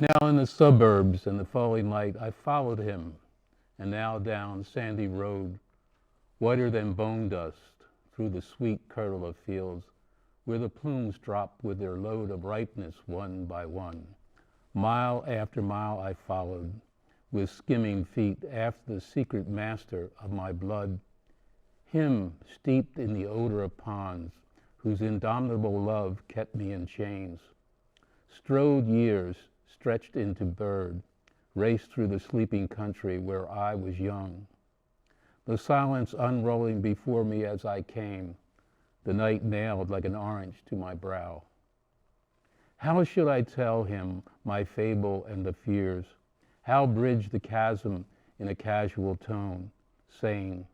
Now in the suburbs and the falling light, I followed him, and now down sandy road, whiter than bone dust, through the sweet kirtle of fields, where the plumes drop with their load of ripeness one by one. Mile after mile I followed, with skimming feet, after the secret master of my blood, him steeped in the odor of ponds, whose indomitable love kept me in chains. Strode years, stretched into bird, raced through the sleeping country where I was young. The silence unrolling before me as I came, the night nailed like an orange to my brow. How should I tell him my fable and the fears? How bridge the chasm in a casual tone, saying,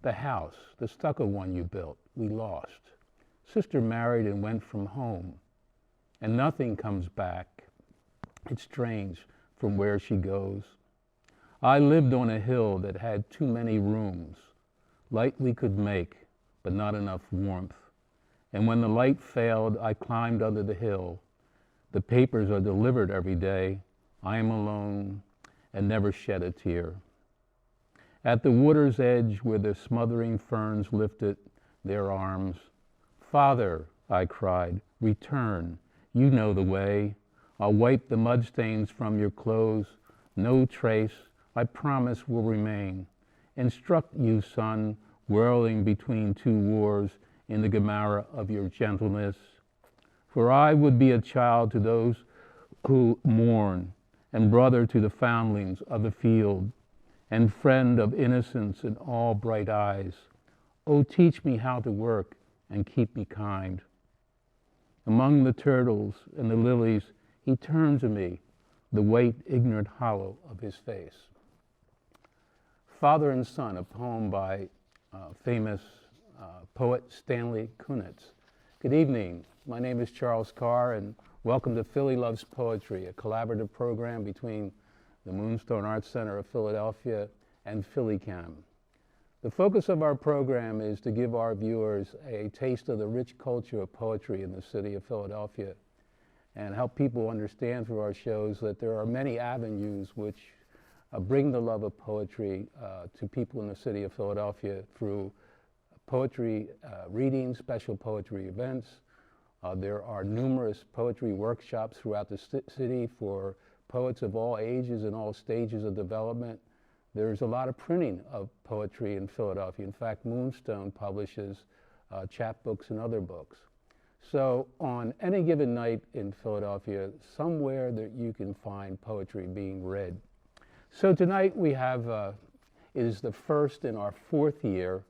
the house, the stucco one you built, we lost. Sister married and went from home, and nothing comes back. It's strange from where she goes. I lived on a hill that had too many rooms, light we could make, but not enough warmth. And when the light failed, I climbed under the hill. The papers are delivered every day. I am alone and never shed a tear. At the water's edge where the smothering ferns lifted their arms, Father, I cried, return, you know the way. I'll wipe the mud stains from your clothes. No trace, I promise, will remain. Instruct you, son, whirling between two wars in the Gemara of your gentleness. For I would be a child to those who mourn, and brother to the foundlings of the field, and friend of innocence and all bright eyes. Oh, teach me how to work and keep me kind. Among the turtles and the lilies, he turned to me, the white, ignorant hollow of his face. Father and Son, a poem by famous poet Stanley Kunitz. Good evening. My name is Charles Carr, and welcome to Philly Loves Poetry, a collaborative program between the Moonstone Arts Center of Philadelphia and PhillyCam. The focus of our program is to give our viewers a taste of the rich culture of poetry in the city of Philadelphia and help people understand through our shows that there are many avenues which bring the love of poetry to people in the city of Philadelphia through poetry readings, special poetry events. There are numerous poetry workshops throughout the city for poets of all ages and all stages of development. There's a lot of printing of poetry in Philadelphia. In fact, Moonstone publishes chapbooks and other books. So on any given night in Philadelphia, somewhere that you can find poetry being read. So tonight we have, it is the first in our fourth year,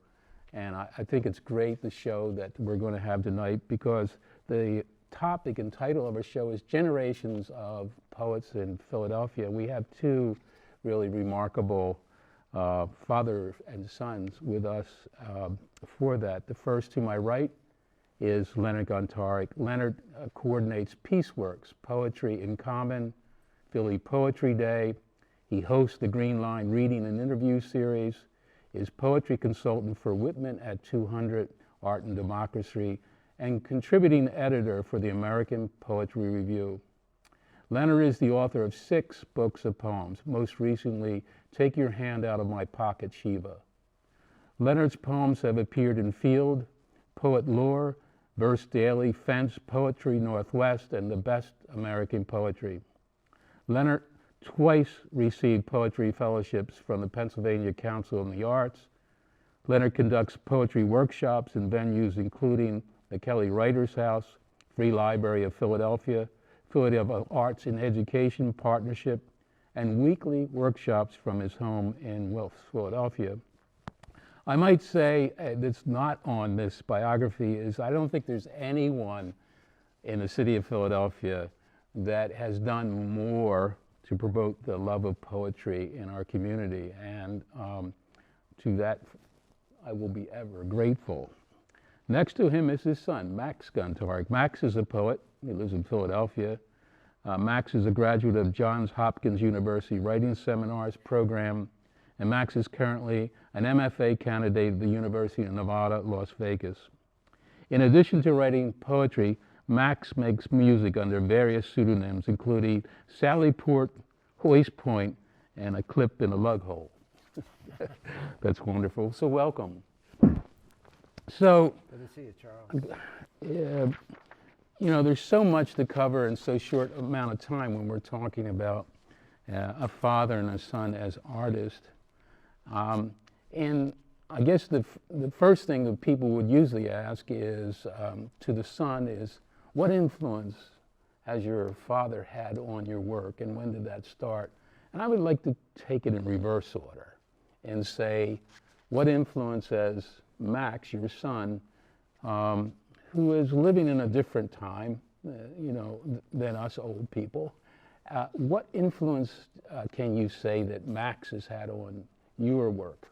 and I think it's great, the show that we're going to have tonight, because the topic and title of our show is Generations of Poets in Philadelphia. We have two really remarkable father and sons with us for that. The first to my right is Leonard Gontarekis. Leonard coordinates Peaceworks, Poetry in Common, Philly Poetry Day. He hosts the Green Line Reading and Interview Series, is poetry consultant for Whitman at 200 Art and Democracy, and contributing editor for the American Poetry Review. Leonard is the author of 6 books of poems, most recently, Take Your Hand Out of My Pocket, Shiva. Leonard's poems have appeared in Field, Poet Lore, Verse Daily, Fence, Poetry Northwest, and the Best American Poetry. Leonard twice received poetry fellowships from the Pennsylvania Council on the Arts. Leonard conducts poetry workshops in venues including the Kelly Writers House, Free Library of Philadelphia, Philadelphia Arts in Education Partnership, and weekly workshops from his home in West Philadelphia. I might say that's not on this biography is I don't think there's anyone in the city of Philadelphia that has done more to promote the love of poetry in our community, and to that I will be ever grateful. Next to him is his son, Max Guntarek. Max is a poet. He lives in Philadelphia. Max is a graduate of Johns Hopkins University Writing Seminars program, and Max is currently an MFA candidate at the University of Nevada, Las Vegas. In addition to writing poetry, Max makes music under various pseudonyms, including Sally Port, Hoist Point, and a clip in a Lughole. That's wonderful. So welcome. So, good to see you, Charles. you know, there's so much to cover in so short amount of time when we're talking about a father and a son as artists. And I guess the first thing that people would usually ask is, to the son is, what influence has your father had on your work, and when did that start? And I would like to take it in reverse order and say, what influence has Max, your son, who is living in a different time, you know, than us old people, what influence can you say that Max has had on your work?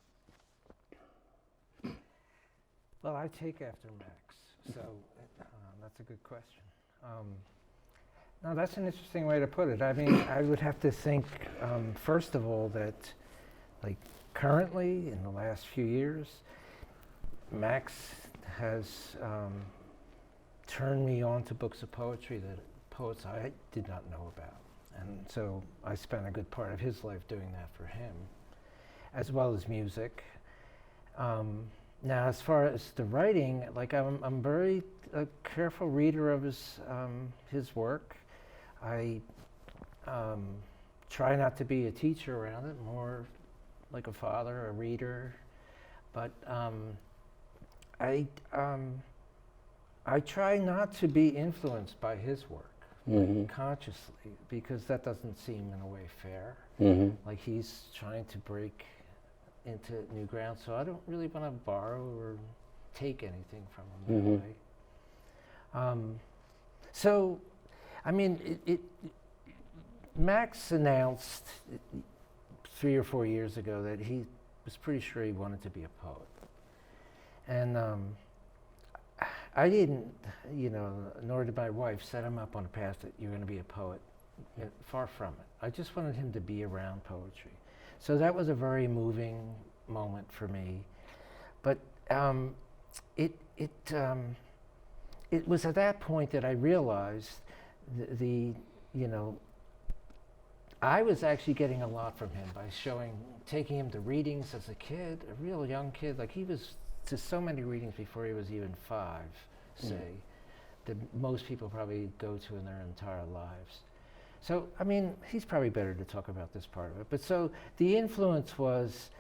Well, I take after Max, so that's a good question. Now, that's an interesting way to put it. I mean, I would have to think, first of all, that, like, currently, in the last few years, Max has turned me on to books of poetry that poets I did not know about. And so I spent a good part of his life doing that for him, as well as music. Now, as far as the writing, like, I'm very careful reader of his work. I try not to be a teacher around it, more like a father, a reader. But I try not to be influenced by his work consciously, because that doesn't seem in a way fair. Like, he's trying to break into new ground, so I don't really want to borrow or take anything from him that way. So, I mean, Max announced 3 or 4 years ago that he was pretty sure he wanted to be a poet. And I didn't, you know, nor did my wife, set him up on a path that you're going to be a poet. Far from it. I just wanted him to be around poetry. So that was a very moving moment for me. But it was at that point that I realized you know, I was actually getting a lot from him by taking him to readings as a kid, a real young kid. Like, he was to so many readings before he was even 5, say, that most people probably go to in their entire lives. So, I mean, he's probably better to talk about this part of it. But so the influence was,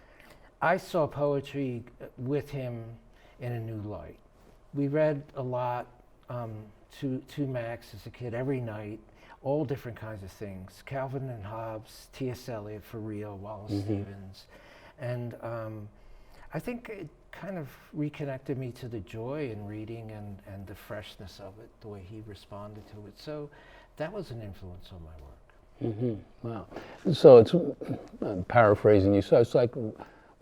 I saw poetry with him in a new light. We read a lot to Max as a kid every night, all different kinds of things. Calvin and Hobbes, T.S. Eliot, for real, Wallace Stevens. And I think it kind of reconnected me to the joy in reading and the freshness of it, the way he responded to it. So that was an influence on my work. Wow. So it's, I'm paraphrasing you, so it's like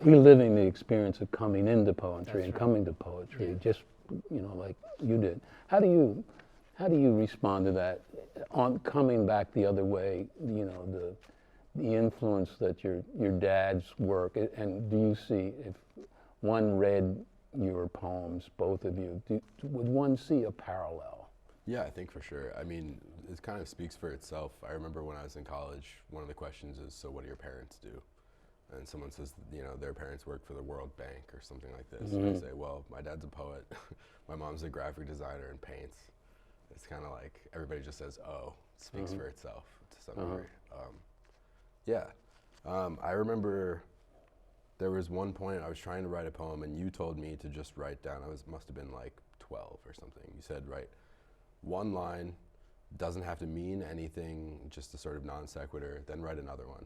reliving the experience of coming into poetry and coming to poetry, just, you know, like you did. How do you respond to that, on coming back the other way, you know, the influence that your dad's work, and do you see, if one read your poems, both of you, would one see a parallel? Yeah, I think for sure. I mean, it kind of speaks for itself. I remember when I was in college, one of the questions is, so what do your parents do? And someone says, you know, their parents work for the World Bank or something like this. And I say, well, my dad's a poet, my mom's a graphic designer and paints. It's kind of like, everybody just says, oh, it speaks for itself to some degree. I remember there was one point I was trying to write a poem and you told me to just write down, must have been like 12 or something. You said, write one line, doesn't have to mean anything, just a sort of non sequitur, then write another one,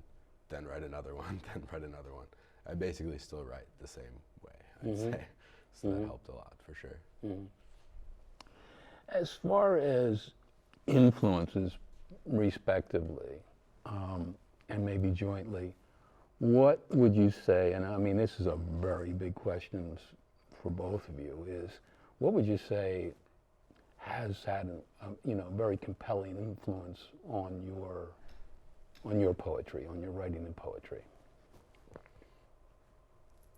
then write another one, then write another one. I basically still write the same way, I'd say. So that helped a lot, for sure. As far as influences, respectively, and maybe jointly, what would you say, and I mean this is a very big question for both of you, is what would you say has had a, you know, very compelling influence on your poetry, on your writing and poetry?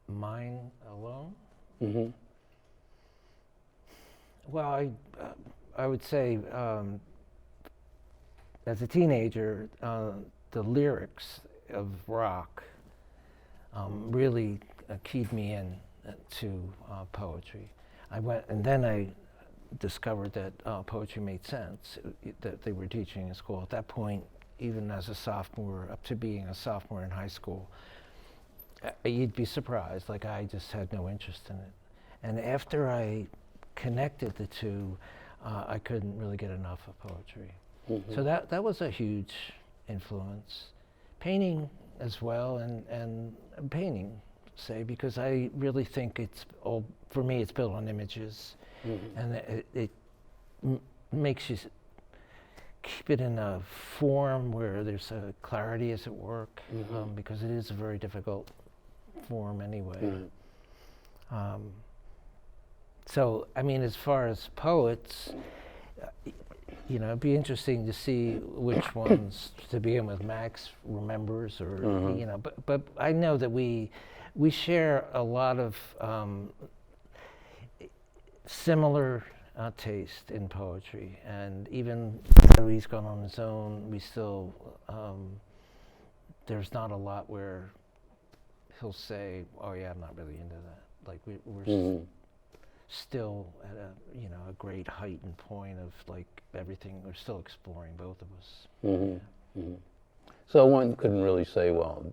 Mine alone? Well, I would say as a teenager, the lyrics of rock really keyed me in to poetry. I went, and then I discovered that poetry made sense, that they were teaching in school. At that point, even as a sophomore, up to being a sophomore in high school, you'd be surprised, like I just had no interest in it. And after I connected the two, I couldn't really get enough of poetry. Mm-hmm. So that was a huge influence. Painting as well, and painting, say, because I really think it's all, for me, it's built on images, and it makes you keep it in a form where there's a clarity, as it work, because it is a very difficult form anyway. So, I mean, as far as poets, you know, it'd be interesting to see which ones, to begin with, Max remembers, or you know. But I know that we share a lot of similar taste in poetry, and even though he's gone on his own, we still there's not a lot where he'll say, "Oh yeah, I'm not really into that." Like we're still at a, you know, a great heightened point of like everything. We're still exploring, both of us. So one couldn't really say, well,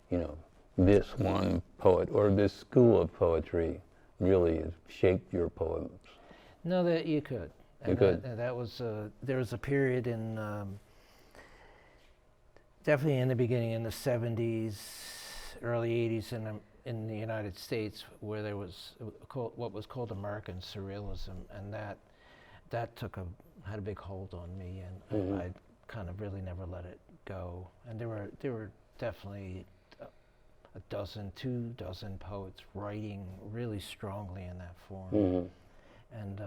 you know, this one poet or this school of poetry really has shaped your poems. No, that you could. You could. That was there was a period in definitely in the beginning, in the 70s, early 80s, in the United States, where there was what was called American Surrealism, and that had a big hold on me, and I kind of really never let it go. And there were definitely a dozen, 24 poets writing really strongly in that form, and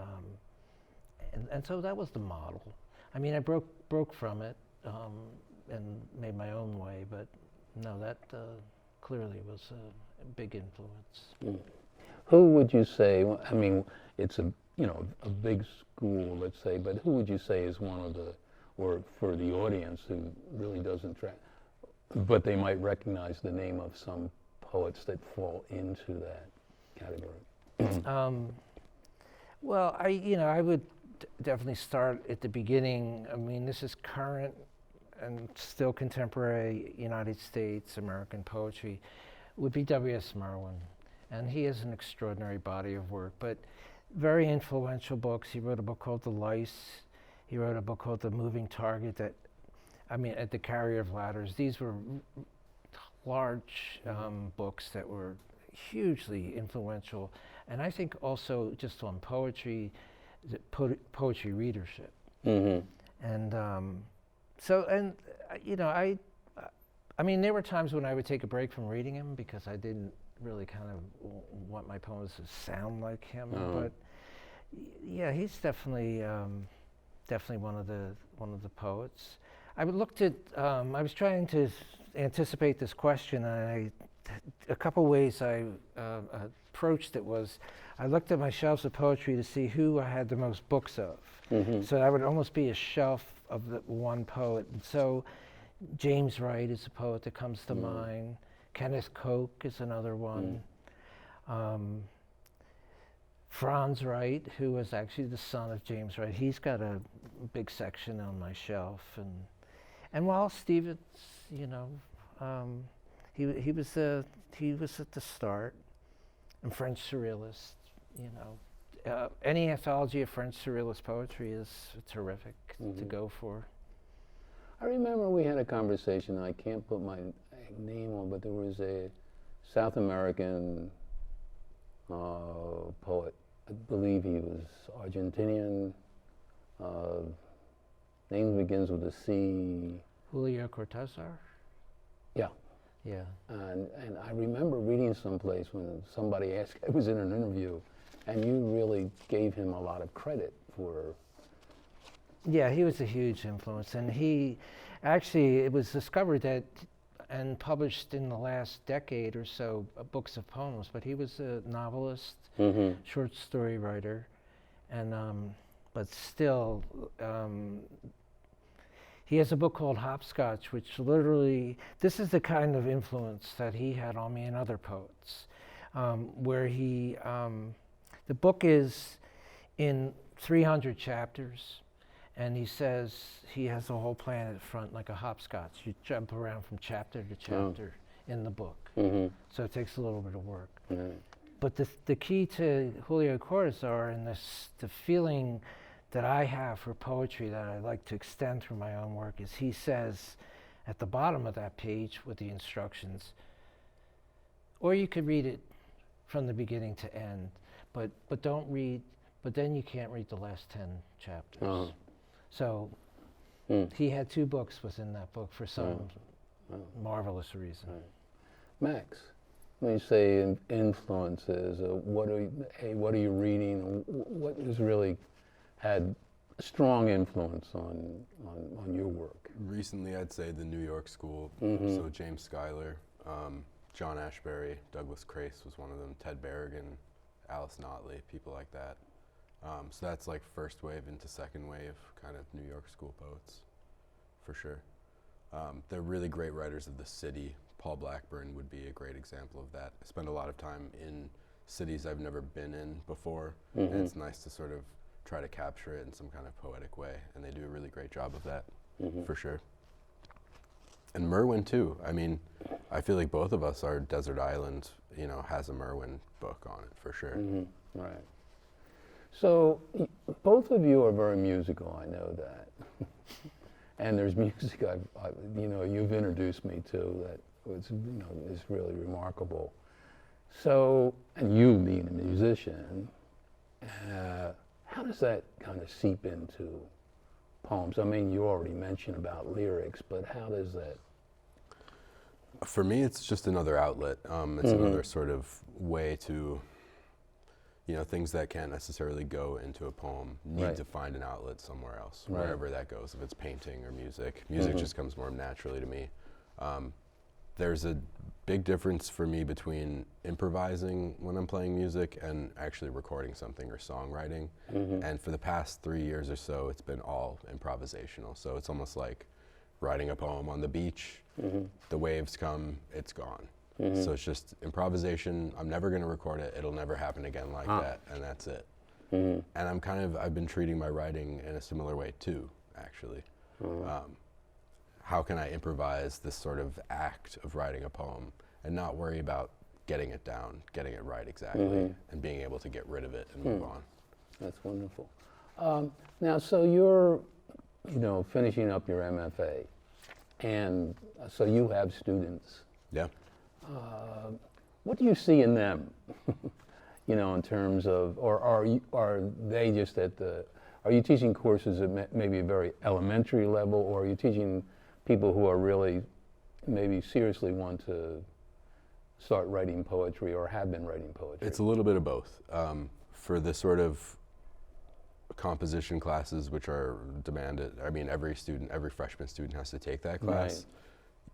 so that was the model. I mean, I broke from it and made my own way, but no, that clearly was a big influence. Who would you say? I mean, it's a big school, let's say, but who would you say is one of the, or for the audience who really doesn't but they might recognize the name of some poets that fall into that category? Well, I would definitely start at the beginning. I mean, this is current and still contemporary United States American poetry, would be W.S. Merwin. And he has an extraordinary body of work, but very influential books. He wrote a book called The Lice. He wrote a book called The Moving Target, at The Carrier of Ladders. These were large books that were hugely influential. And I think also just on poetry, poetry readership. And I mean, there were times when I would take a break from reading him because I didn't really kind of want my poems to sound like him. But yeah, he's definitely one of the poets. I looked at. I was trying to anticipate this question, and a couple ways I approached it was, I looked at my shelves of poetry to see who I had the most books of. So that would almost be a shelf of the one poet. And so James Wright is a poet that comes to mind. Kenneth Koch is another one. Franz Wright, who was actually the son of James Wright, he's got a big section on my shelf. And Wallace Stevens, he was at the start. And French Surrealists, any anthology of French Surrealist poetry is terrific to go for. I remember we had a conversation, I can't put my name on, but there was a South American poet. I believe he was Argentinian. Name begins with a C. Julio Cortázar? Yeah. Yeah. And I remember reading someplace when somebody asked, I was in an interview, and you really gave him a lot of credit for. Yeah, he was a huge influence, and it was discovered that and published in the last decade or so books of poems, but he was a novelist, short story writer, and but still, he has a book called Hopscotch, which literally, this is the kind of influence that he had on me and other poets, where he, the book is in 300 chapters, and he says he has a whole plan at front like a hopscotch. You jump around from chapter to chapter in the book. So it takes a little bit of work. But the key to Julio Cortázar and the feeling that I have for poetry that I like to extend through my own work is he says at the bottom of that page with the instructions, or you could read it from the beginning to end, but don't read, but then you can't read the last 10 chapters. So he had 2 books within that book for some marvelous reason. Max, when you say influences, what are you reading? What has really had a strong influence on your work? Recently, I'd say the New York school. So James Schuyler, John Ashbery, Douglas Crace was one of them, Ted Berrigan, Alice Notley, people like that. So that's like first wave into second wave kind of New York school poets, for sure. They're really great writers of the city. Paul Blackburn would be a great example of that. I spend a lot of time in cities I've never been in before, and it's nice to sort of try to capture it in some kind of poetic way, and they do a really great job of that, for sure. And Merwin too. I mean, I feel like both of us, our Desert Island, you know, has a Merwin book on it, for sure. Right. So both of you are very musical, I know that. And there's music you know, you've introduced me to that was, you know, is really remarkable. So, and you being a musician, how does that kind of seep into poems? I mean, you already mentioned about lyrics, but how does that? For me, it's just another outlet. It's another sort of way to, you know, things that can't necessarily go into a poem need to find an outlet somewhere else, wherever that goes, if it's painting or music. Music just comes more naturally to me. There's a big difference for me between improvising when I'm playing music and actually recording something or songwriting. And for the past 3 years or so, it's been all improvisational. So it's almost like writing a poem on the beach. The waves come, it's gone. So it's just improvisation. I'm never going to record it. It'll never happen again like that, and that's it. And I've been treating my writing in a similar way too, actually. How can I improvise this sort of act of writing a poem and not worry about getting it down, getting it right exactly, and being able to get rid of it and move on. That's wonderful. Now, so you're, you know, finishing up your MFA, and so you have students. Yeah. What do you see in them, you know, in terms of, or are they just at the, are you teaching courses at maybe a very elementary level, or are you teaching people who are really maybe seriously want to start writing poetry or have been writing poetry? It's a little bit of both. For the sort of composition classes which are demanded, I mean, every freshman student has to take that class.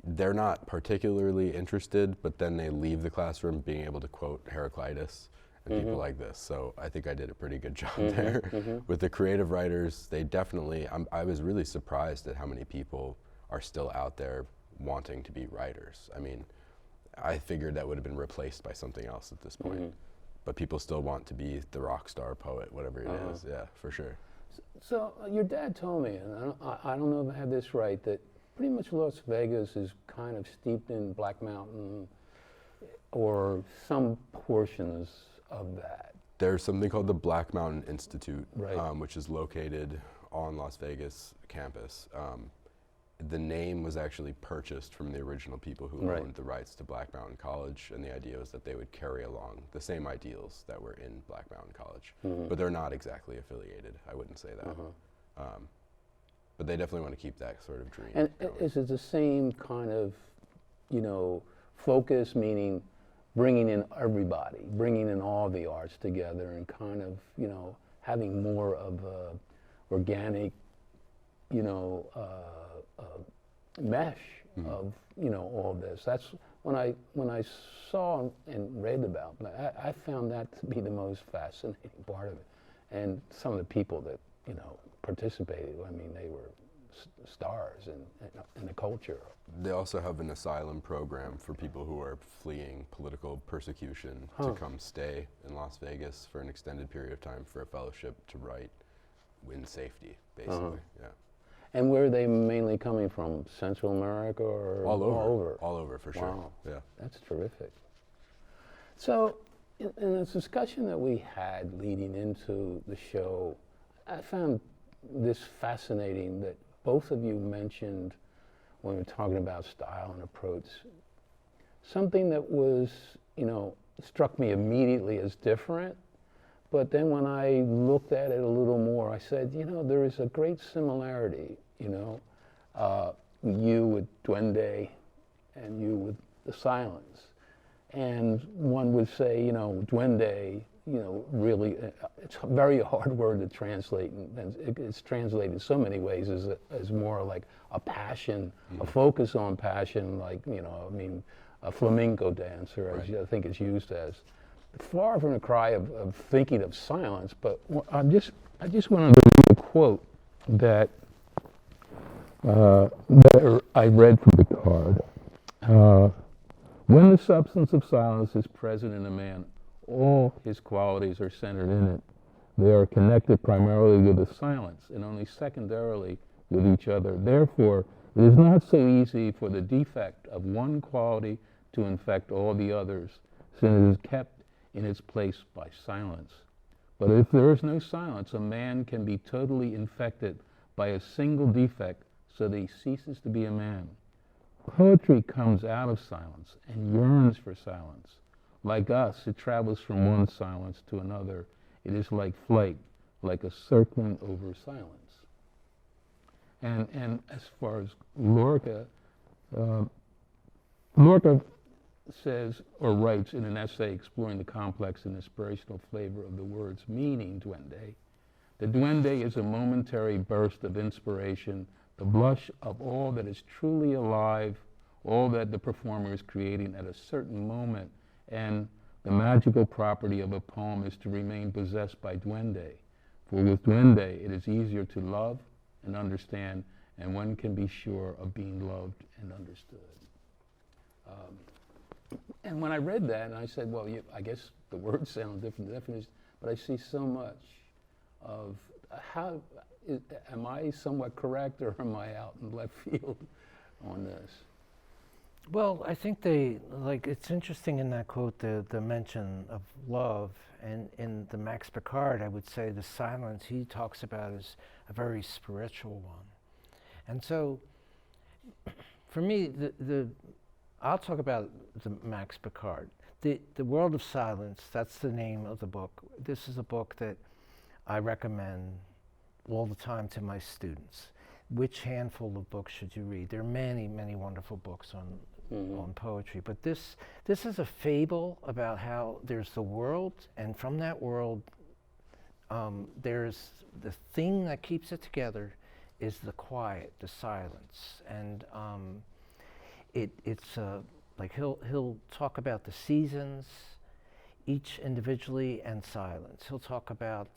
They're not particularly interested, but then they leave the classroom being able to quote Heraclitus and people like this. So I think I did a pretty good job there. With the creative writers, they definitely, I was really surprised at how many people are still out there wanting to be writers. I mean, I figured that would have been replaced by something else at this point. But people still want to be the rock star poet, whatever it is. Yeah, for sure. So your dad told me, and I don't know if I have this right, that pretty much Las Vegas is kind of steeped in Black Mountain or some portions of that. There's something called the Black Mountain Institute, which is located on Las Vegas campus. The name was actually purchased from the original people who owned the rights to Black Mountain College, and the idea was that they would carry along the same ideals that were in Black Mountain College. But they're not exactly affiliated, I wouldn't say that. But they definitely want to keep that sort of dream And going. is it the same kind of, you know, focus, meaning bringing in everybody, bringing in all the arts together and kind of, you know, having more of a organic, you know, mesh of, you know, all this. That's when I saw and read about that, I found that to be the most fascinating part of it. And some of the people that participated. I mean, they were stars in the culture. They also have an asylum program for people who are fleeing political persecution to come stay in Las Vegas for an extended period of time for a fellowship to write in safety, basically. Yeah. And where are they mainly coming from? Central America or All over. All over, All over, for sure. Wow. Yeah. That's terrific. So, in the discussion that we had leading into the show, I found this fascinating that both of you mentioned when we were talking about style and approach, something that was, struck me immediately as different, but then when I looked at it a little more, I said, there is a great similarity, you with Duende and you with the silence. And one would say, Duende, really, it's a very hard word to translate, and it's translated so many ways as more like a passion, a focus on passion, like, a flamenco dancer, as I think it's used as. Far from a cry of thinking of silence, but I just wanted to read a quote that I read from the card. When the substance of silence is present in a man, all his qualities are centered in it. They are connected primarily with the silence and only secondarily with each other. Therefore, it is not so easy for the defect of one quality to infect all the others, since it is kept in its place by silence. But if there is no silence, a man can be totally infected by a single defect so that he ceases to be a man. Poetry comes out of silence and yearns for silence. Like us, it travels from one silence to another. It is like flight, like a circling over silence. And as far as Lorca, Lorca says or writes in an essay exploring the complex and inspirational flavor of the word's meaning, duende. The duende is a momentary burst of inspiration, the blush of all that is truly alive, all that the performer is creating at a certain moment, and the magical property of a poem is to remain possessed by duende. For with duende, it is easier to love and understand, and one can be sure of being loved and understood. And when I read that, and I said, well, I guess the words sound different definitions, but I see so much of am I somewhat correct, or am I out in left field on this? Well, I think it's interesting in that quote, the mention of love, and in the Max Picard, I would say the silence he talks about is a very spiritual one. And so, for me, I'll talk about the Max Picard. The World of Silence, that's the name of the book. This is a book that I recommend all the time to my students. Which handful of books should you read? There are many, many wonderful books on poetry, but this is a fable about how there's the world, and from that world, there's the thing that keeps it together is the quiet, the silence, and it's like he'll talk about the seasons, each individually, and silence. He'll talk about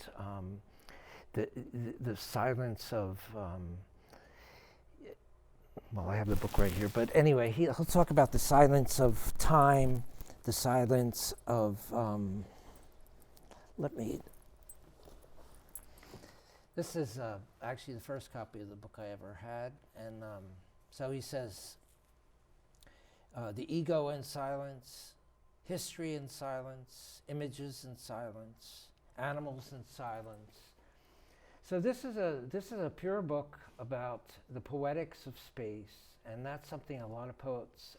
the silence of well, I have the book right here, but anyway, he'll talk about the silence of time, the silence of this is actually the first copy of the book I ever had, and so he says, the ego in silence, history in silence, images in silence, animals in silence. So this is a pure book about the poetics of space, and that's something a lot of poets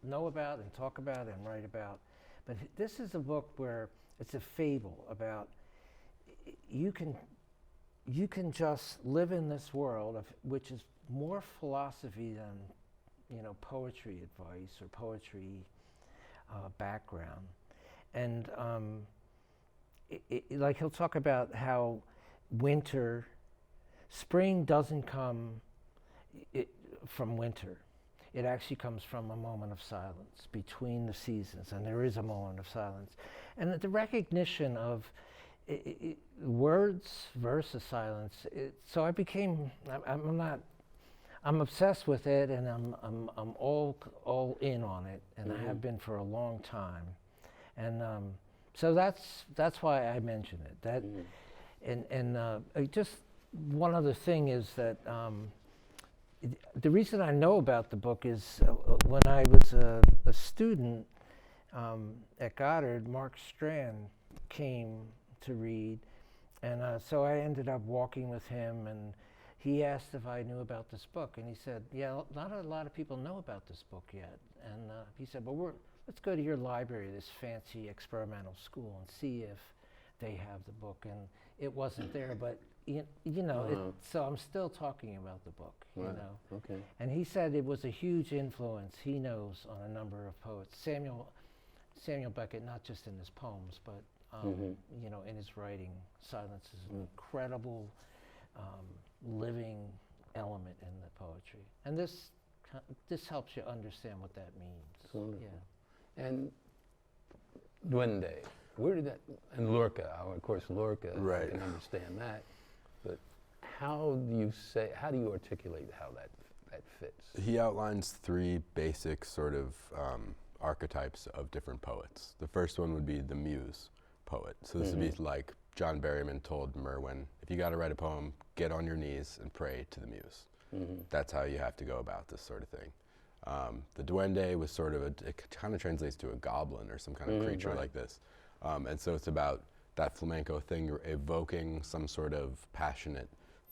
know about and talk about and write about. But this is a book where it's a fable about you can just live in this world which is more philosophy than poetry advice or poetry background, and like he'll talk about how spring doesn't come from winter. It actually comes from a moment of silence between the seasons, and there is a moment of silence. And the recognition of words versus silence. So I became. I'm obsessed with it, and I'm all in on it, and I have been for a long time, and so that's why I mention it. That, just one other thing is that the reason I know about the book is when I was a student at Goddard, Mark Strand came to read, and so I ended up walking with him, and he asked if I knew about this book, and he said, yeah, not a lot of people know about this book yet. And he said, well, let's go to your library, this fancy experimental school, and see if they have the book. And it wasn't there, but you know, so I'm still talking about the book, you know. Okay. And he said it was a huge influence he knows on a number of poets. Samuel Beckett, not just in his poems, but you know, in his writing. Silence is an incredible living element in the poetry, and this helps you understand what that means. Wonderful. Yeah. And Duende, where did that? And Lorca, of course, Lorca. Right. I can understand that, but how do you articulate how that fits? He outlines 3 basic sort of archetypes of different poets. The first one would be the Muse Poet. So this would be like John Berryman told Merwin, if you got to write a poem, get on your knees and pray to the muse. That's how you have to go about this sort of thing. The Duende was sort of it kind of translates to a goblin or some kind of creature like this. And so it's about that flamenco thing, you're evoking some sort of passionate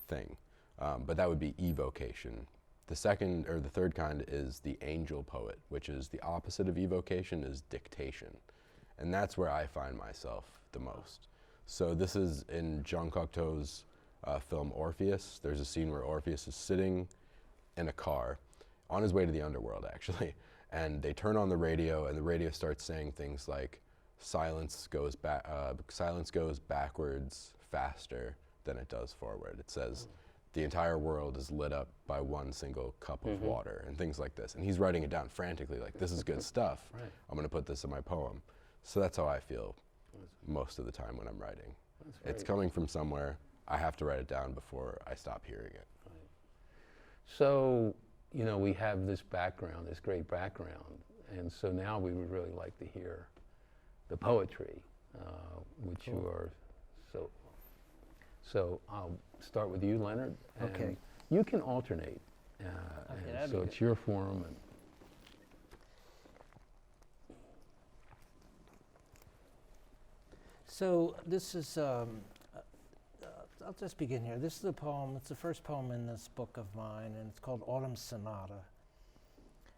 thing. But that would be evocation. The second or the third kind is the angel poet, which is the opposite of evocation, is dictation. And that's where I find myself the most. So this is in Jean Cocteau's film Orpheus. There's a scene where Orpheus is sitting in a car on his way to the underworld, actually. And they turn on the radio, and the radio starts saying things like, silence goes backwards faster than it does forward. It says, the entire world is lit up by one single cup of water, and things like this. And he's writing it down frantically, like, this is good stuff. Right. I'm going to put this in my poem. So that's how I feel most of the time when I'm writing. It's coming from somewhere. I have to write it down before I stop hearing it. Right. So, you know, we have this background, this great background, and so now we would really like to hear the poetry, which you are so. So I'll start with you, Leonard. And Okay. you can alternate, and so it's your forum. And So this is, I'll just begin here. This is a poem, it's the first poem in this book of mine, and it's called Autumn Sonata.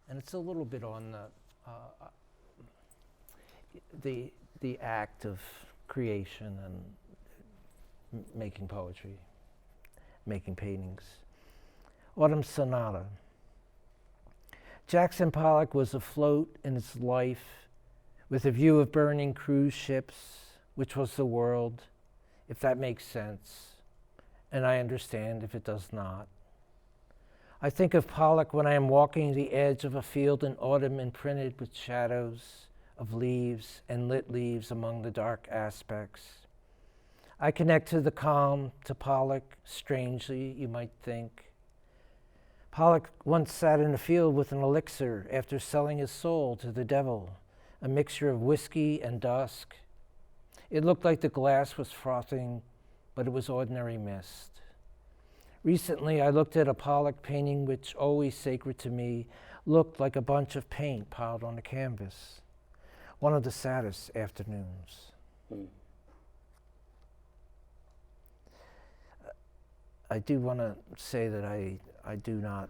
And it's a little bit on the act of creation and making poetry, making paintings. Autumn Sonata. Jackson Pollock was afloat in his life with a view of burning cruise ships, which was the world, if that makes sense, and I understand if it does not. I think of Pollock when I am walking the edge of a field in autumn imprinted with shadows of leaves and lit leaves among the dark aspects. I connect to the calm, to Pollock, strangely, you might think. Pollock once sat in a field with an elixir after selling his soul to the devil, a mixture of whiskey and dusk. It looked like the glass was frothing, but it was ordinary mist. Recently, I looked at a Pollock painting which, always sacred to me, looked like a bunch of paint piled on a canvas. One of the saddest afternoons. I do want to say that I do not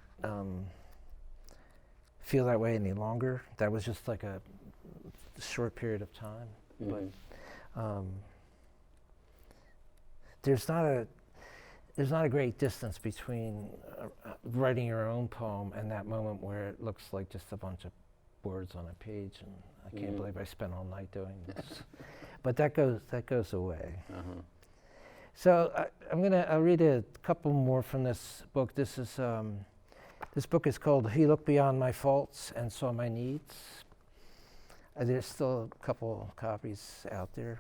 feel that way any longer. That was just like a short period of time. But there's not a great distance between writing your own poem and that moment where it looks like just a bunch of words on a page, and I can't believe I spent all night doing this. But that goes away. So I'll read a couple more from this book. This book is called He Looked Beyond My Faults and Saw My Needs. There's still a couple copies out there.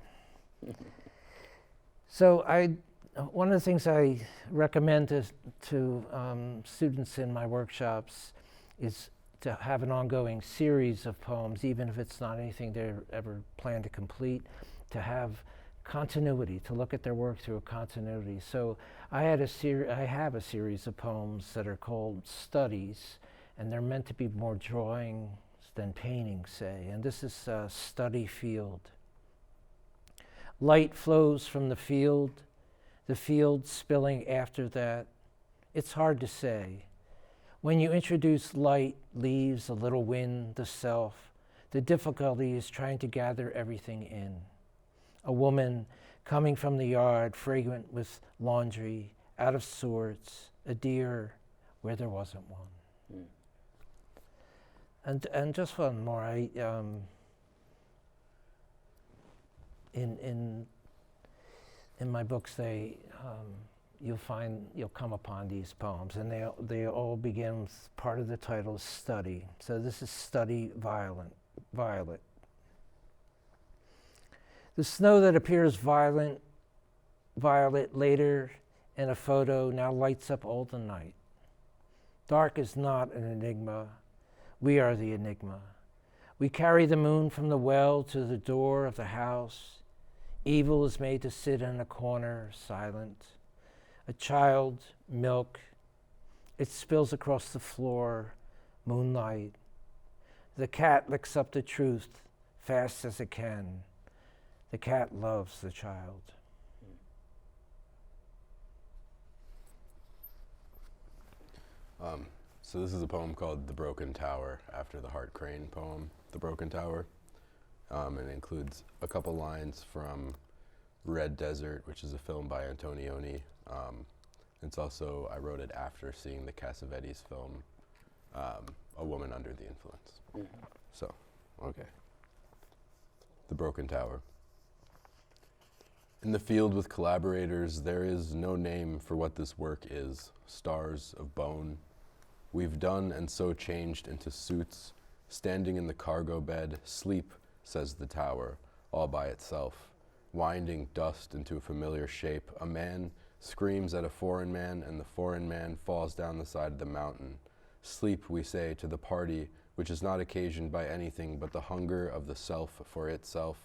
So one of the things I recommend to students in my workshops is to have an ongoing series of poems, even if it's not anything they ever plan to complete, to have continuity, to look at their work through a continuity. So I have a series of poems that are called studies, and they're meant to be more drawings than painting, say. And this is Study Field. Light flows from the field spilling after that. It's hard to say. When you introduce light, leaves, a little wind, the self, the difficulty is trying to gather everything in. A woman coming from the yard, fragrant with laundry, out of sorts, a deer where there wasn't one. And just one more, in my books, you'll come upon these poems, and they all begin with part of the title, Study. So this is Study Violet. The snow that appears violet later in a photo now lights up all the night. Dark is not an enigma. We are the enigma. We carry the moon from the well to the door of the house. Evil is made to sit in a corner, silent. A child, milk. It spills across the floor, moonlight. The cat licks up the truth fast as it can. The cat loves the child. So this is a poem called The Broken Tower, after the Hart Crane poem, The Broken Tower. It includes a couple lines from Red Desert, which is a film by Antonioni. It's also, I wrote it after seeing the Cassavetes film, A Woman Under the Influence. So, okay. The Broken Tower. In the field with collaborators, there is no name for what this work is. Stars of bone. We've done and so changed into suits, standing in the cargo bed. Sleep, says the tower, all by itself. Winding dust into a familiar shape. A man screams at a foreign man, and the foreign man falls down the side of the mountain. Sleep, we say, to the party, which is not occasioned by anything but the hunger of the self for itself.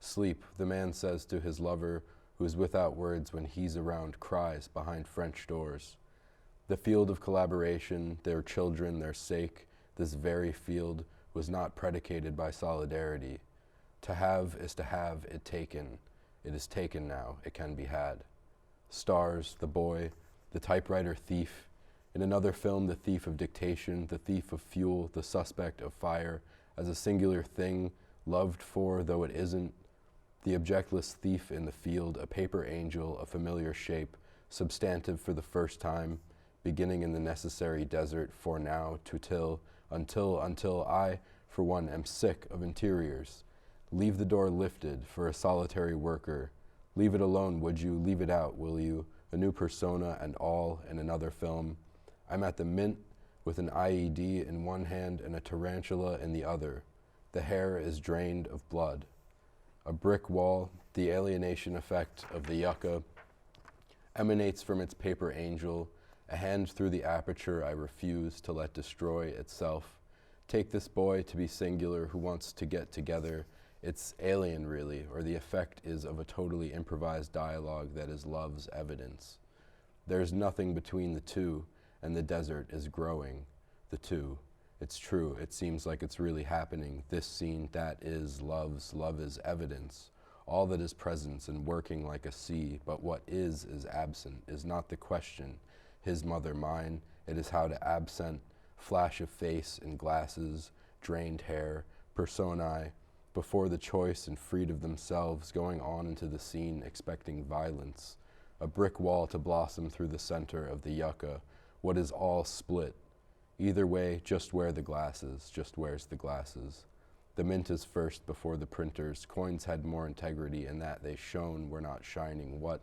Sleep, the man says to his lover, who is without words when he's around, cries behind French doors. The field of collaboration, their children, their sake, this very field was not predicated by solidarity. To have is to have it taken. It is taken now, it can be had. Stars, the boy, the typewriter thief. In another film, the thief of dictation, the thief of fuel, the suspect of fire, as a singular thing, loved for though it isn't. The objectless thief in the field, a paper angel, a familiar shape, substantive for the first time, beginning in the necessary desert, for now, to till, until I, for one, am sick of interiors. Leave the door lifted for a solitary worker. Leave it alone, would you? Leave it out, will you? A new persona and all in another film. I'm at the Mint with an IED in one hand and a tarantula in the other. The hair is drained of blood. A brick wall, the alienation effect of the yucca, emanates from its paper angel. A hand through the aperture I refuse to let destroy itself. Take this boy to be singular who wants to get together. It's alien, really, or the effect is of a totally improvised dialogue that is love's evidence. There's nothing between the two, and the desert is growing, the two. It's true, it seems like it's really happening. This scene, that is love's, love is evidence. All that is presence and working like a sea, but what is absent, is not the question. His mother, mine, it is how to absent, flash of face and glasses, drained hair, personae, before the choice and freed of themselves, going on into the scene, expecting violence. A brick wall to blossom through the center of the yucca, what is all split. Either way, just wear the glasses, just wears the glasses. The Mint is first before the printers. Coins had more integrity in that they shone, were not shining. What?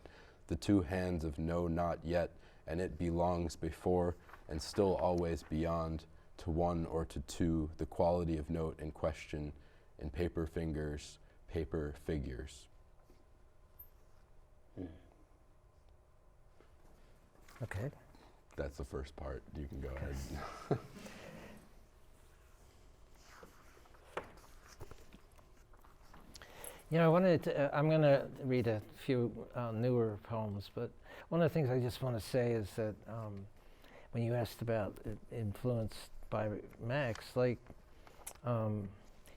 The two hands of no, not yet, and it belongs before and still always beyond, to one or to two, the quality of note in question, in paper fingers, paper figures. Okay. That's the first part. You can go ahead. You know, I wanted to, I'm going to read a few newer poems, but one of the things I just want to say is that when you asked about influenced by Max, like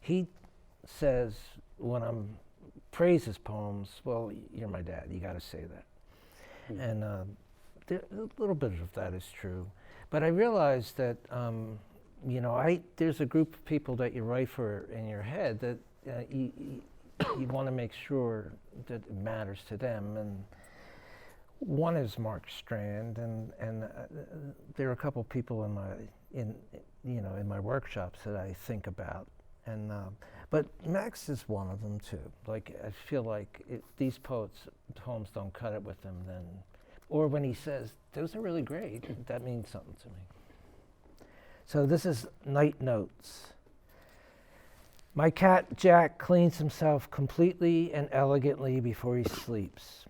he says when I'm praises poems, well, you're my dad, you got to say that. And a little bit of that is true. But I realized that, you know, there's a group of people that you write for in your head that you want to make sure that it matters to them. And one is Mark Strand, and there are a couple people in my workshops that I think about. And but Max is one of them too. Like I feel like these poems don't cut it with him, then, or when he says those are really great, that means something to me. So this is Night Notes. My cat Jack cleans himself completely and elegantly before he sleeps.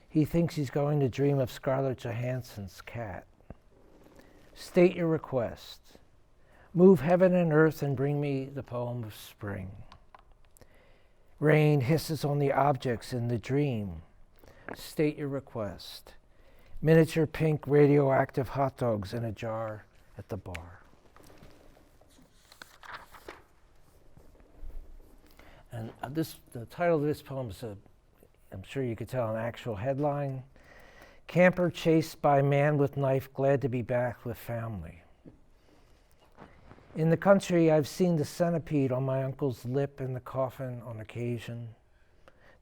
He thinks he's going to dream of Scarlett Johansson's cat. State your request. Move heaven and earth and bring me the poem of spring. Rain hisses on the objects in the dream. State your request. Miniature pink radioactive hot dogs in a jar at the bar. And the title of this poem is, I'm sure you could tell, an actual headline. Camper chased by man with knife, glad to be back with family. In the country, I've seen the centipede on my uncle's lip in the coffin on occasion.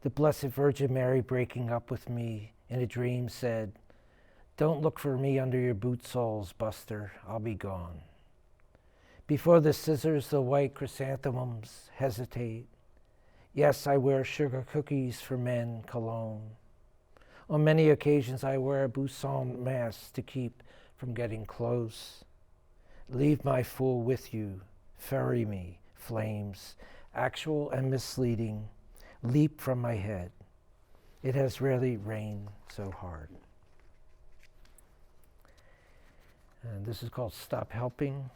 The Blessed Virgin Mary breaking up with me in a dream said, "Don't look for me under your boot soles, Buster, I'll be gone." Before the scissors, the white chrysanthemums hesitate. Yes, I wear sugar cookies for men cologne. On many occasions, I wear a Buisson mask to keep from getting close. Leave my fool with you, ferry me, flames, actual and misleading, leap from my head. It has rarely rained so hard. And this is called Stop Helping.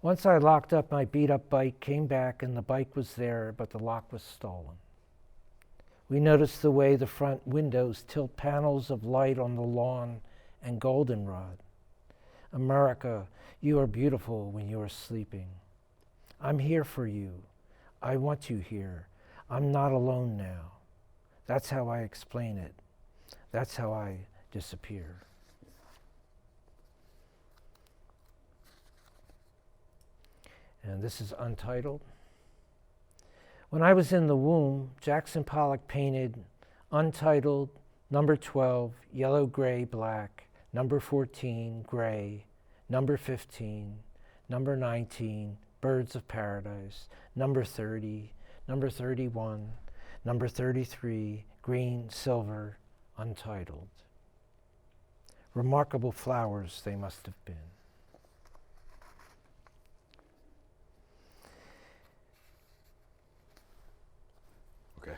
Once I locked up my beat-up bike, came back, and the bike was there, but the lock was stolen. We noticed the way the front windows tilt panels of light on the lawn and goldenrod. America, you are beautiful when you are sleeping. I'm here for you. I want you here. I'm not alone now. That's how I explain it. That's how I disappear. And this is Untitled. When I was in the womb, Jackson Pollock painted Untitled, number 12, yellow, gray, black, number 14, gray, number 15, number 19, birds of paradise, number 30, number 31, number 33, green, silver, untitled. Remarkable flowers they must have been. Okay.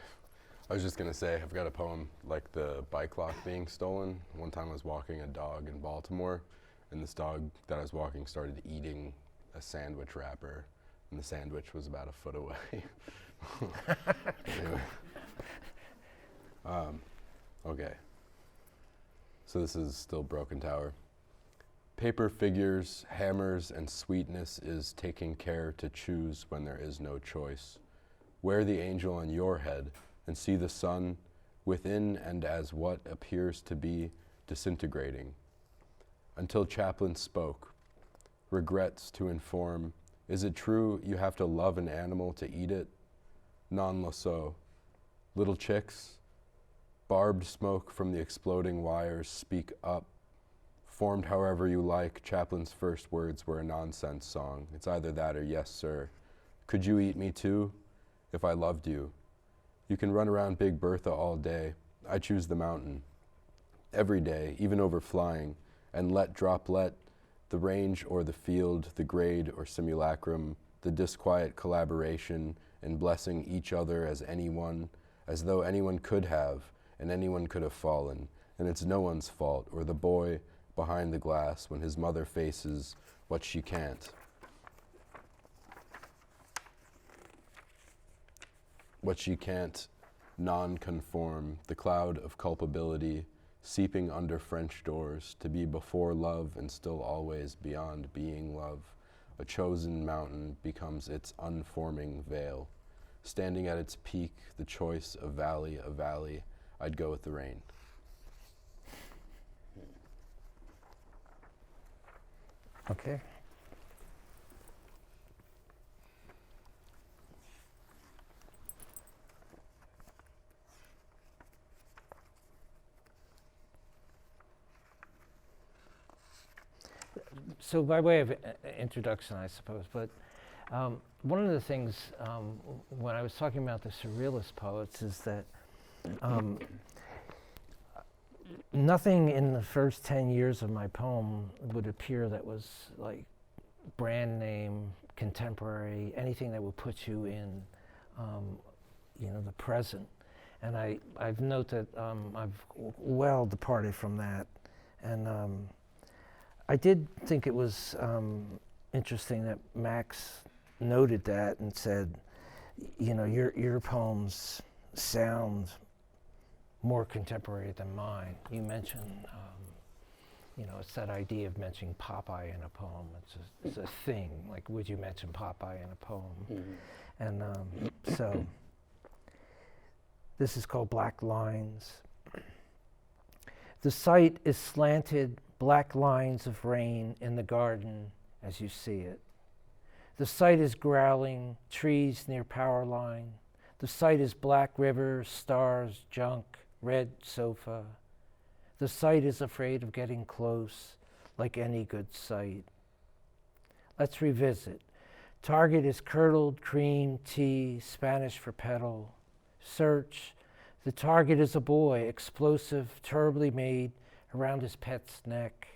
I was just going to say, I've got a poem like the bike lock being stolen. One time I was walking a dog in Baltimore, and this dog that I was walking started eating a sandwich wrapper, and the sandwich was about a foot away. Anyway. Okay. So this is still Broken Tower. Paper figures, hammers, and sweetness is taking care to choose when there is no choice. Wear the angel on your head and see the sun within and as what appears to be disintegrating. Until Chaplin spoke, regrets to inform, is it true you have to love an animal to eat it? Non lo so. Little chicks, barbed smoke from the exploding wires, speak up. Formed however you like, Chaplin's first words were a nonsense song. It's either that or yes, sir. Could you eat me too? If I loved you. You can run around Big Bertha all day. I choose the mountain. Every day, even over flying, and let the range or the field, the grade or simulacrum, the disquiet collaboration in blessing each other as anyone, as though anyone could have, and anyone could have fallen, and it's no one's fault, or the boy behind the glass when his mother faces what she can't. What she can't non-conform, the cloud of culpability seeping under French doors, to be before love and still always beyond being love. A chosen mountain becomes its unforming veil. Standing at its peak, the choice of valley, I'd go with the rain. Okay. So by way of introduction, I suppose, but one of the things when I was talking about the surrealist poets is that nothing in the first 10 years of my poem would appear that was like brand name, contemporary, anything that would put you in, the present. And I've noted I've well departed from that, and I did think it was interesting that Max noted that and said, your poems sound more contemporary than mine. You mentioned, it's that idea of mentioning Popeye in a poem. It's a thing. Like, would you mention Popeye in a poem? Mm-hmm. And so this is called Black Lines. The sight is slanted black lines of rain in the garden as you see it. The sight is growling, trees near power line. The sight is black river, stars, junk, red sofa. The sight is afraid of getting close, like any good sight. Let's revisit. Target is curdled cream, tea, Spanish for petal. Search. The target is a boy, explosive, terribly made, around his pet's neck.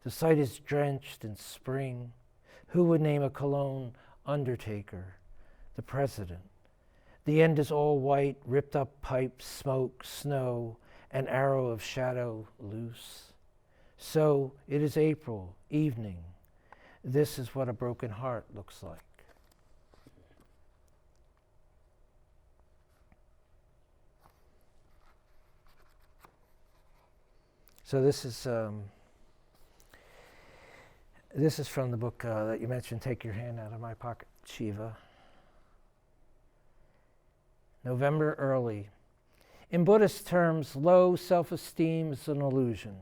The sight is drenched in spring. Who would name a cologne undertaker? The president. The end is all white, ripped up pipes, smoke, snow, an arrow of shadow loose. So it is April, evening. This is what a broken heart looks like. So this is from the book that you mentioned, Take Your Hand Out of My Pocket, Shiva. November early. In Buddhist terms, low self-esteem is an illusion,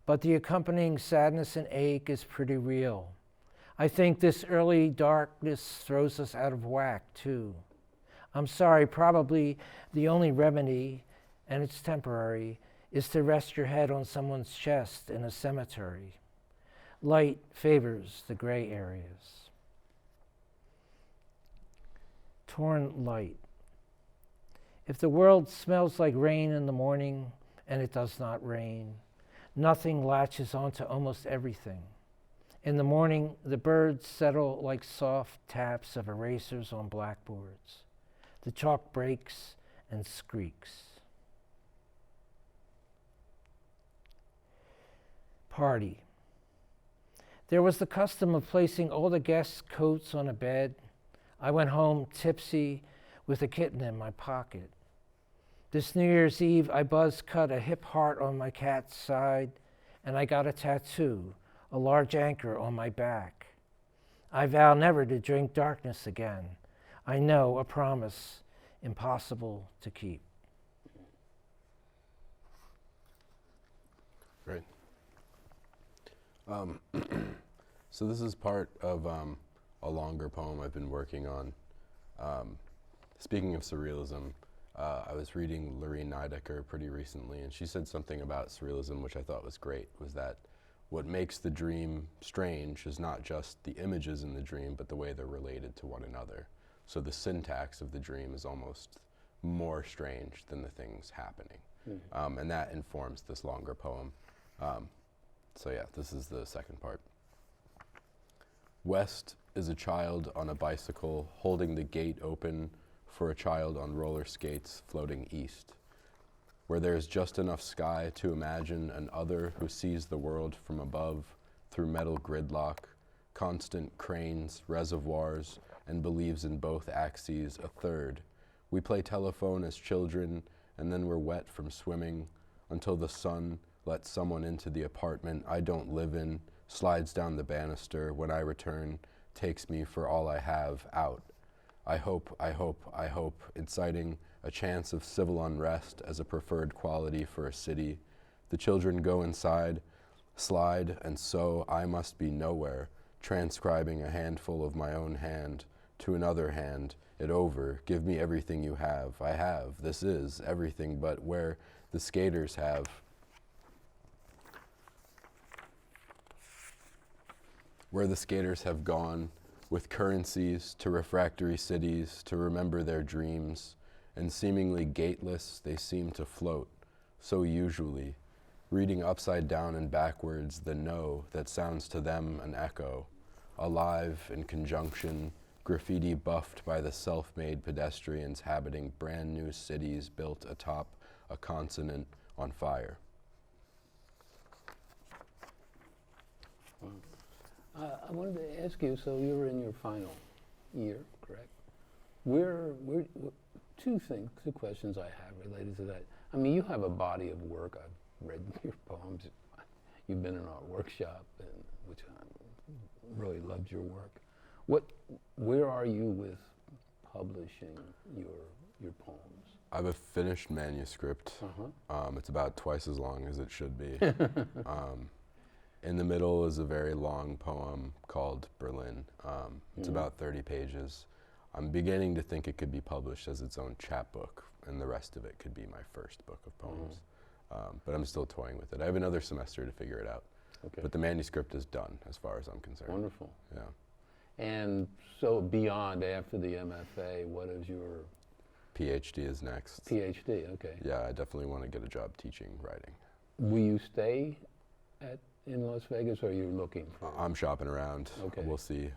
but the accompanying sadness and ache is pretty real. I think this early darkness throws us out of whack, too. I'm sorry, probably the only remedy, and it's temporary, is to rest your head on someone's chest in a cemetery. Light favors the gray areas. Torn light. If the world smells like rain in the morning and it does not rain, nothing latches onto almost everything. In the morning, the birds settle like soft taps of erasers on blackboards. The chalk breaks and squeaks. Party. There was the custom of placing all the guests' coats on a bed. I went home tipsy with a kitten in my pocket. This New Year's Eve, I buzz cut a hip heart on my cat's side, and I got a tattoo, a large anchor on my back. I vow never to drink darkness again. I know a promise impossible to keep. Great. So this is part of a longer poem I've been working on. Speaking of surrealism, I was reading Lorene Nidecker pretty recently, and she said something about surrealism which I thought was great, was that what makes the dream strange is not just the images in the dream, but the way they're related to one another. So the syntax of the dream is almost more strange than the things happening. Mm-hmm. And that informs this longer poem. So yeah, this is the second part. West is a child on a bicycle holding the gate open for a child on roller skates floating east. where there's just enough sky to imagine an other who sees the world from above through metal gridlock, constant cranes, reservoirs, and believes in both axes a third. We play telephone as children, and then we're wet from swimming until the sun lets someone into the apartment I don't live in, slides down the banister when I return, takes me for all I have out. I hope, inciting a chance of civil unrest as a preferred quality for a city. The children go inside, slide, and so I must be nowhere, transcribing a handful of my own hand to another hand, it over, give me everything you have. I have, this is everything but where the skaters have. Where the skaters have gone, with currencies to refractory cities to remember their dreams, and seemingly gateless they seem to float, so usually, reading upside down and backwards the no that sounds to them an echo, alive in conjunction, graffiti buffed by the self-made pedestrians habiting brand new cities built atop a continent on fire. I wanted to ask you, so you were in your final year, correct? Two questions I have related to that. I mean, you have a body of work. I've read your poems. You've been in our workshop, which I really loved your work. Where are you with publishing your poems? I have a finished manuscript. It's about twice as long as it should be. In the middle is a very long poem called Berlin. It's about 30 pages. I'm beginning to think it could be published as its own chapbook, and the rest of it could be my first book of poems. But I'm still toying with it. I have another semester to figure it out. Okay. But the manuscript is done, as far as I'm concerned. Wonderful. Yeah. And so beyond, after the MFA, what is your... PhD is next. PhD, okay. Yeah, I definitely want to get a job teaching writing. Will you stay in Las Vegas, or are you looking for... I'm shopping around. Okay. We'll see.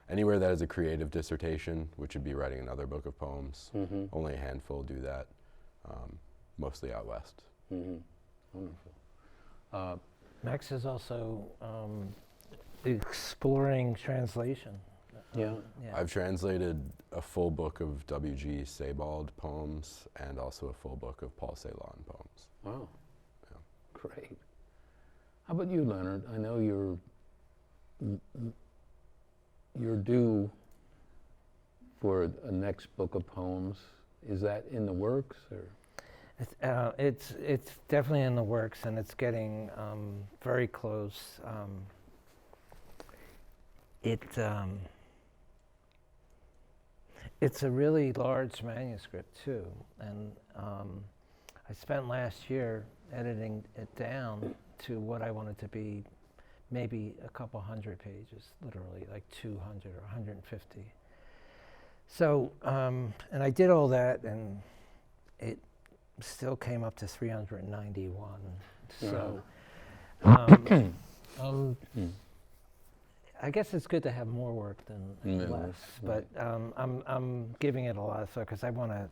Anywhere that has a creative dissertation, which would be writing another book of poems. Only a handful do that. Mostly out west. Wonderful. Max is also exploring translation. Yeah. I've translated a full book of W.G. Sebald poems and also a full book of Paul Celan poems. Wow. Yeah. Great. How about you, Leonard? I know you're due for a next book of poems. Is that in the works, or? It's definitely in the works, and it's getting very close. It's a really large manuscript too, and I spent last year editing it down to what I wanted to be, maybe a couple hundred pages, literally like 200 or 150. So, and I did all that, and it still came up to 391. So, I guess it's good to have more work than less, but I'm giving it a lot of thought because I want to,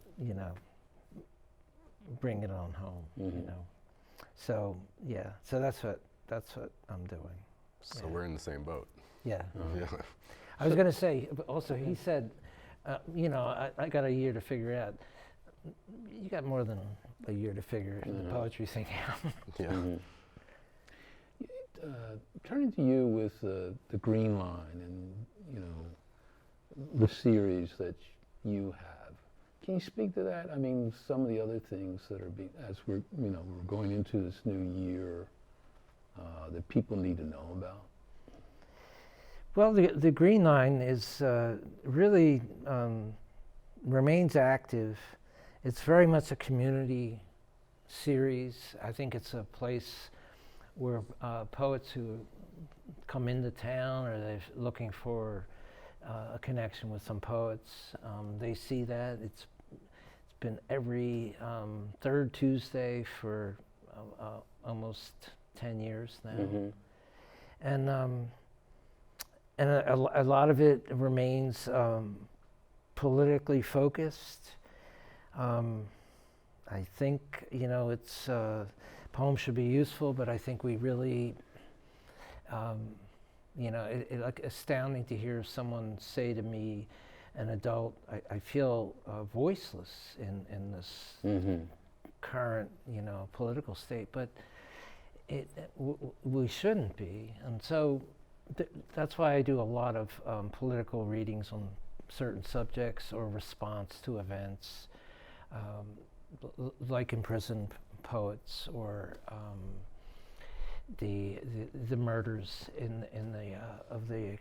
bring it on home, So yeah, so that's what I'm doing. So we're in the same boat. Yeah. Yeah. I was going to say, also he said, I got a year to figure it out. You got more than a year to figure the poetry thing out. Yeah. Turning to you with the Green Line and the series that you have, can you speak to that? I mean, some of the other things that are being, as we're going into this new year, that people need to know about. Well, the Green Line is really remains active. It's very much a community series. I think it's a place where poets who come into town or they're looking for a connection with some poets, they see that. It's been every third Tuesday for almost 10 years now. And a lot of it remains politically focused. I think, you know, it's poems should be useful, but I think we really, you know, it like astounding to hear someone say to me, an adult, I feel voiceless in this current, you know, political state, but we shouldn't be. And so that's why I do a lot of political readings on certain subjects or response to events, like imprisoned poets or the murders in the of the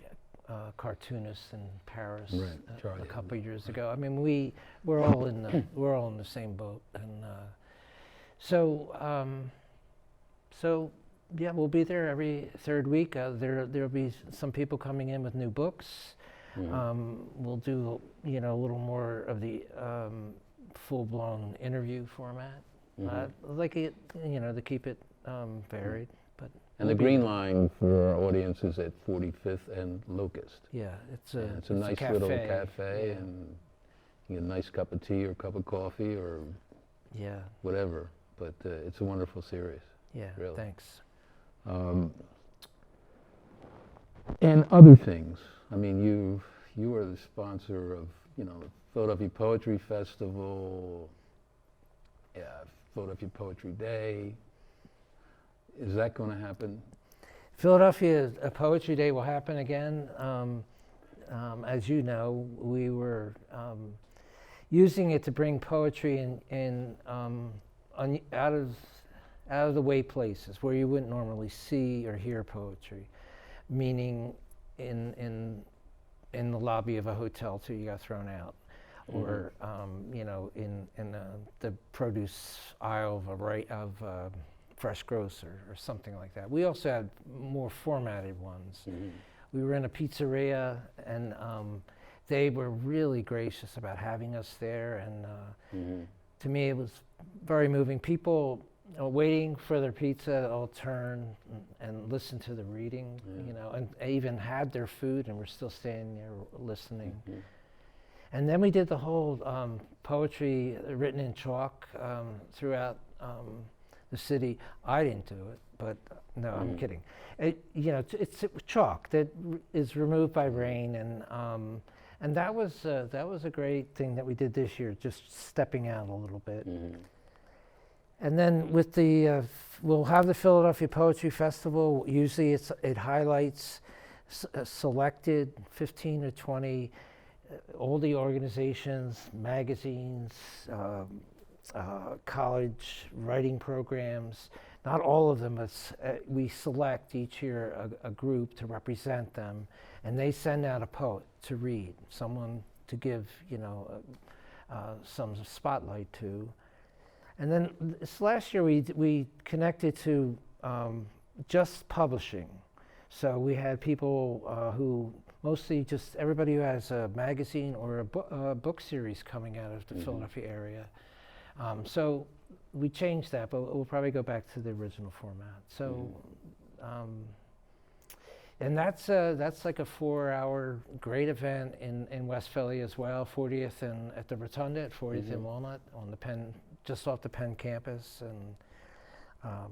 cartoonist in Paris a couple of years ago. I mean, we're all in the same boat, and so yeah, we'll be there every third week. There'll be some people coming in with new books. We'll do, you know, a little more of the full-blown interview format, like it, you know, to keep it varied. But and the Green Line for our audience is at 45th and Locust. Yeah, it's a nice little cafe, yeah. and you get a nice cup of tea or cup of coffee or whatever. But it's a wonderful series. Yeah, really. Thanks. And other things. I mean, you are the sponsor of, you know, Philadelphia Poetry Festival, Philadelphia Poetry Day. Is that going to happen? Philadelphia Poetry Day will happen again. As you know, we were using it to bring poetry in out of the way places where you wouldn't normally see or hear poetry, meaning in the lobby of a hotel till you got thrown out, or you know, in the produce aisle of a fresh grocer or something like that. We also had more formatted ones. We were in a pizzeria, and they were really gracious about having us there, and to me it was very moving. People waiting for their pizza all turn and listen to the reading, you know, and even had their food and were still standing there listening. And then we did the whole poetry written in chalk throughout the city. I didn't do it, but no, I'm kidding. You know, it's chalk that is removed by rain, and that was a great thing that we did this year, just stepping out a little bit. And then with the, we'll have the Philadelphia Poetry Festival. Usually it highlights selected 15 or 20 all the organizations, magazines, college writing programs. Not all of them, but we select each year a group to represent them, and they send out a poet to read, someone to give, you know, some spotlight to. And then this last year we connected to just publishing. So we had people who, mostly just everybody who has a magazine or a book series coming out of the Philadelphia area. So we changed that, but we'll probably go back to the original format. So, and that's like a 4-hour great event in West Philly as well, 40th and at the Rotunda at 40th and Walnut on the Penn, just off the Penn campus, and a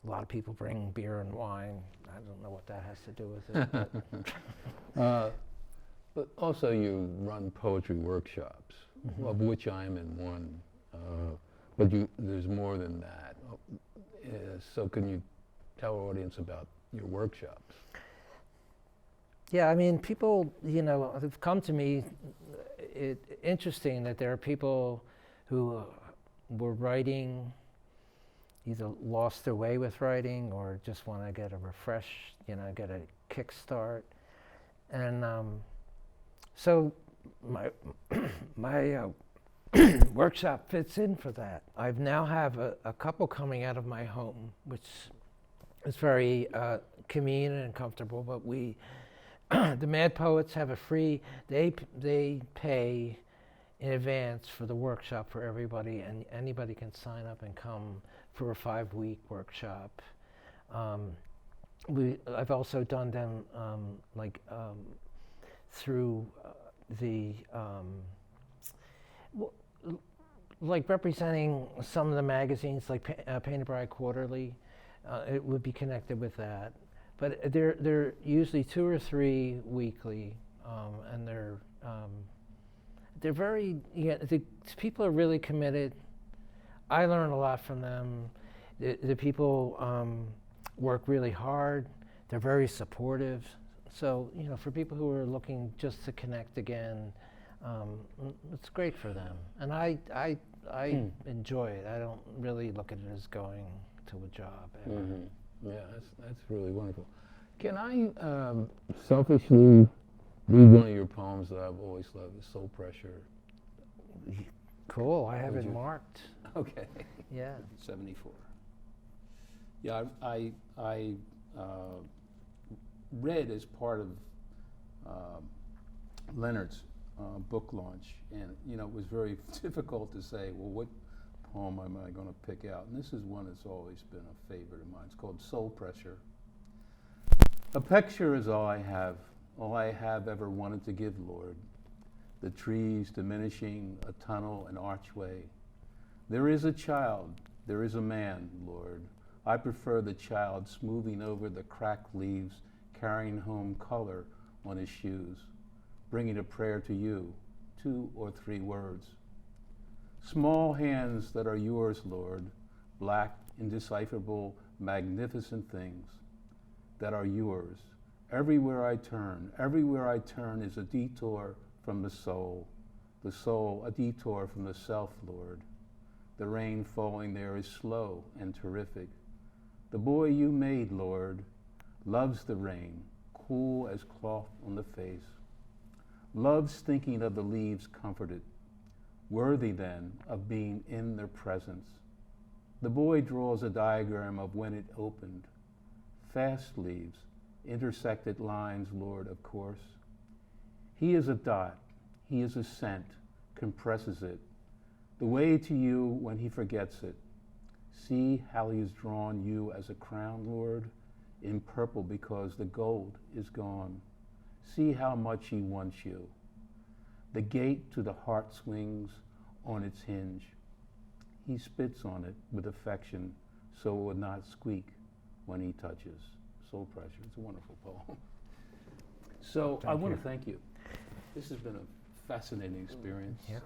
lot of people bring beer and wine. I don't know what that has to do with it. But also you run poetry workshops, of which I'm in one. But there's more than that. So can you tell our audience about your workshops? Yeah, I mean, people, you know, have come to me. Interesting that there are people who were writing, either lost their way with writing or just want to get a refresh, you know, get a kickstart. And so my workshop fits in for that. I now have a couple coming out of my home, which is very convenient and comfortable, but we, the Mad Poets have a free, they pay in advance for the workshop for everybody, and anybody can sign up and come for a 5-week workshop. I've also done them through the like representing some of the magazines, like Painted Bride Quarterly, it would be connected with that. But they're usually 2 or 3 weekly, and they're very, the people are really committed. I learn a lot from them. The people work really hard. They're very supportive. So, for people who are looking just to connect again, it's great for them. And I enjoy it. I don't really look at it as going to a job ever. Mm-hmm. Yeah, that's really wonderful. Can I selfishly read one of your poems that I've always loved, Soul Pressure? Cool, I have it marked. Okay. Yeah. 74. Yeah, I read as part of Leonard's book launch, and it was very difficult to say, well, what poem am I going to pick out? And this is one that's always been a favorite of mine. It's called Soul Pressure. A picture is all I have ever wanted to give, Lord. The trees diminishing, a tunnel, an archway. There is a child, there is a man, Lord. I prefer the child smoothing over the cracked leaves, carrying home color on his shoes, bringing a prayer to you, 2 or 3 words. Small hands that are yours, Lord, black, indecipherable, magnificent things that are yours. Everywhere I turn is a detour from the soul, a detour from the self, Lord. The rain falling there is slow and terrific. The boy you made, Lord, loves the rain, cool as cloth on the face. Loves thinking of the leaves comforted, worthy then of being in their presence. The boy draws a diagram of when it opened. Fast leaves, intersected lines, Lord, of course. He is a dot, he is a scent, compresses it. The way to you when he forgets it. See how he has drawn you as a crown, Lord, in purple because the gold is gone. See how much he wants you. The gate to the heart swings on its hinge. He spits on it with affection so it would not squeak when he touches. Soul Pressure. It's a wonderful poem. So I want to thank you. This has been a fascinating experience. Yeah.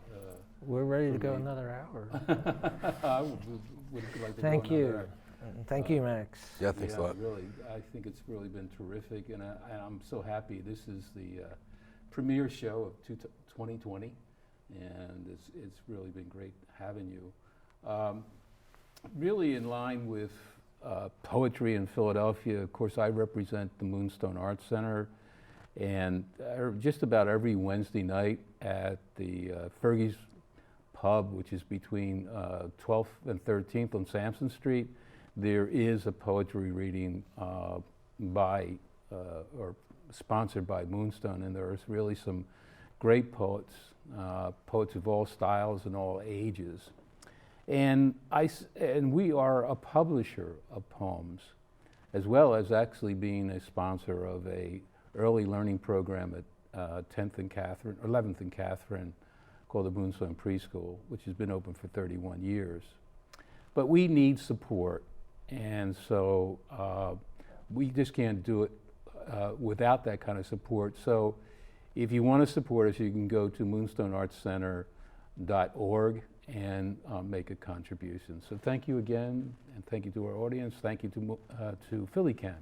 We're ready to go me. another hour. I would like to Thank go you. another hour. Thank you, Max. Yeah, thanks a lot. Really, I think it's really been terrific, and I'm so happy. This is the premiere show of 2020, and it's really been great having you. Really in line with poetry in Philadelphia, of course, I represent the Moonstone Arts Center, and just about every Wednesday night at the Fergie's Pub, which is between 12th and 13th on Sampson Street, there is a poetry reading by or sponsored by Moonstone, and there's really some great poets, poets of all styles and all ages. And we are a publisher of poems, as well as actually being a sponsor of a early learning program at 11th and Catherine, called the Moonstone Preschool, which has been open for 31 years. But we need support, and so we just can't do it without that kind of support. So if you want to support us, you can go to moonstoneartscenter.org and make a contribution. So thank you again, and thank you to our audience. Thank you to PhillyCam.